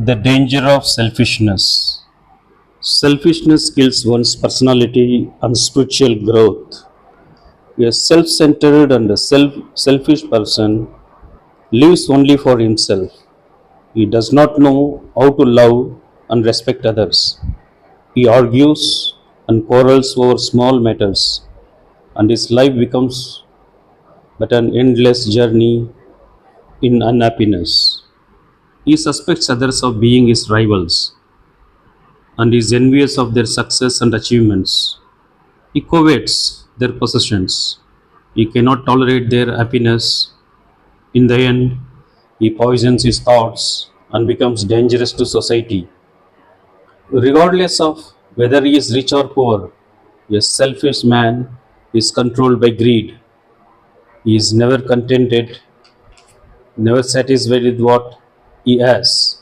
The danger of selfishness. Selfishness kills one's personality and spiritual growth. A self-centered and a selfish person lives only for himself. He does not know how to love and respect others. He argues and quarrels over small matters, and his life becomes but an endless journey in unhappiness. He suspects others of being his rivals and is envious of their success and achievements. He covets their possessions. He cannot tolerate their happiness. In the end, he poisons his thoughts and becomes dangerous to society. Regardless of whether he is rich or poor, a selfish man is controlled by greed. He is never contented, never satisfied with what he has.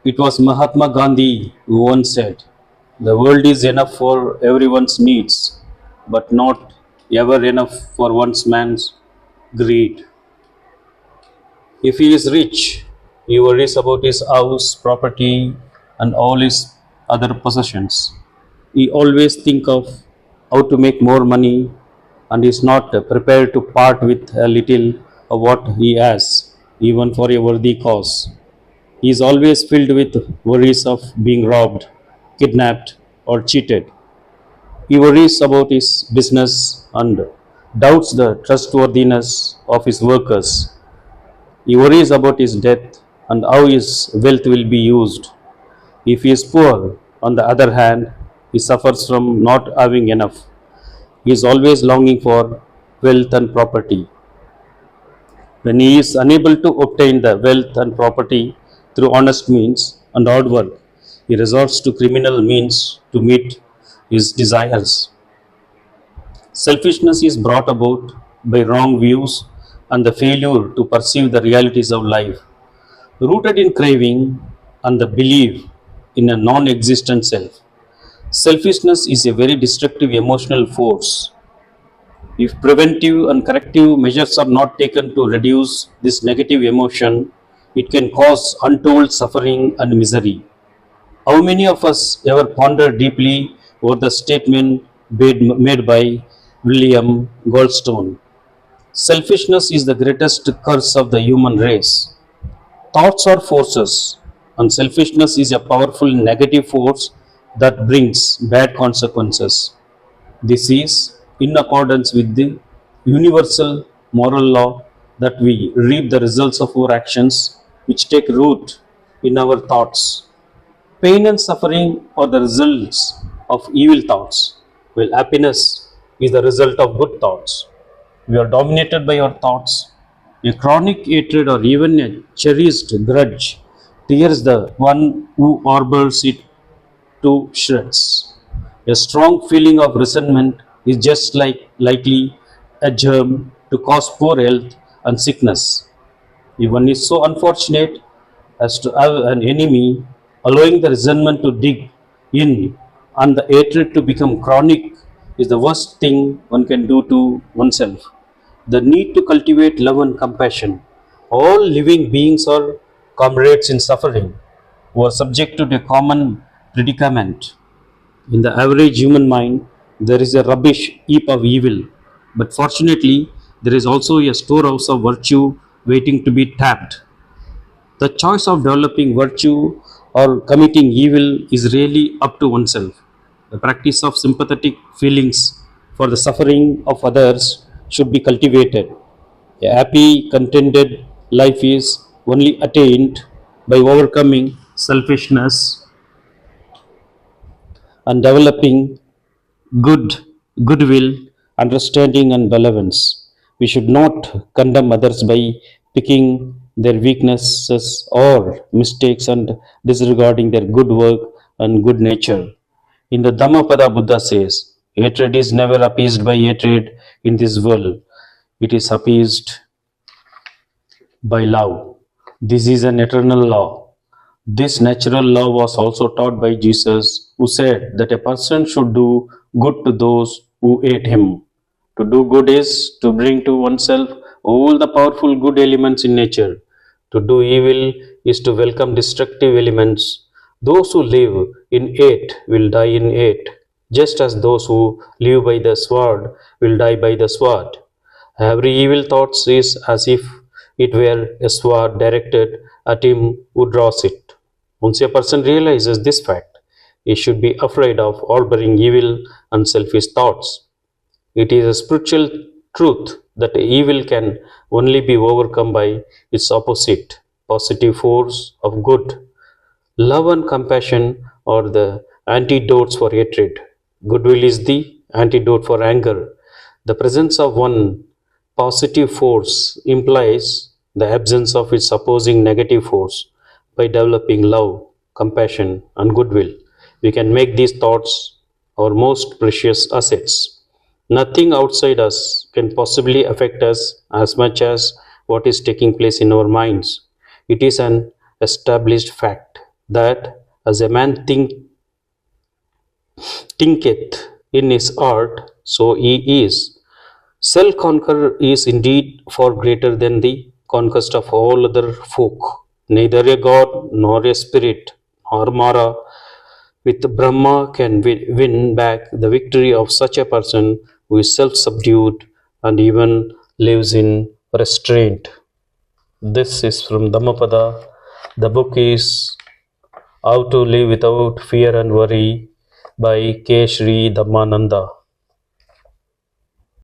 It was Mahatma Gandhi who once said, "The world is enough for everyone's needs, but not ever enough for one man's greed." If he is rich, he worries about his house, property, and all his other possessions. He always thinks of how to make more money and is not prepared to part with a little of what he has, even for a worthy cause. He is always filled with worries of being robbed, kidnapped, or cheated. He worries about his business and doubts the trustworthiness of his workers. He worries about his death and how his wealth will be used. If he is poor, on the other hand, he suffers from not having enough. He is always longing for wealth and property. When he is unable to obtain the wealth and property through honest means and hard work, he resorts to criminal means to meet his desires. Selfishness is brought about by wrong views and the failure to perceive the realities of life. Rooted in craving and the belief in a non existent self, selfishness is a very destructive emotional force. If preventive and corrective measures are not taken to reduce this negative emotion, it can cause untold suffering and misery. How many of us ever ponder deeply over the statement made by William Goldstone? Selfishness is the greatest curse of the human race. Thoughts are forces, and selfishness is a powerful negative force that brings bad consequences. This is in accordance with the universal moral law that we reap the results of our actions which take root in our thoughts. Pain and suffering are the results of evil thoughts, while happiness is the result of good thoughts. We are dominated by our thoughts. A chronic hatred or even a cherished grudge tears the one who harbors it to shreds. A strong feeling of resentment is just likely a germ to cause poor health and sickness. If one is so unfortunate as to have an enemy, allowing the resentment to dig in and the hatred to become chronic is the worst thing one can do to oneself. The need to cultivate love and compassion. All living beings are comrades in suffering, who are subject to a common predicament. In the average human mind, there is a rubbish heap of evil, but fortunately, there is also a storehouse of virtue waiting to be tapped. The choice of developing virtue or committing evil is really up to oneself. The practice of sympathetic feelings for the suffering of others should be cultivated. A happy, contented life is only attained by overcoming selfishness and developing goodwill, understanding, and benevolence. We should not condemn others by picking their weaknesses or mistakes and disregarding their good work and good nature. In the Dhammapada, Buddha says, hatred is never appeased by hatred in this world. It is appeased by love. This is an eternal law. This natural law was also taught by Jesus, who said that a person should do good to those who hate him. To do good is to bring to oneself all the powerful good elements in nature. To do evil is to welcome destructive elements. Those who live in it will die in it, just as those who live by the sword will die by the sword. Every evil thought is as if it were a sword directed at him who draws it. Once a person realizes this fact, he should be afraid of harboring evil and selfish thoughts. It is a spiritual truth that evil can only be overcome by its opposite, positive force of good. Love and compassion are the antidotes for hatred. Goodwill is the antidote for anger. The presence of one positive force implies the absence of its opposing negative force. By developing love, compassion, and goodwill, we can make these thoughts our most precious assets. Nothing outside us can possibly affect us as much as what is taking place in our minds. It is an established fact that as a man thinketh in his heart, so he is. Self-conquer is indeed far greater than the conquest of all other folk. Neither a god nor a spirit nor Mara with Brahma can win back the victory of such a person who is self-subdued and even lives in restraint. This is from Dhammapada. The book is How to Live Without Fear and Worry by K. Sri Dhammananda.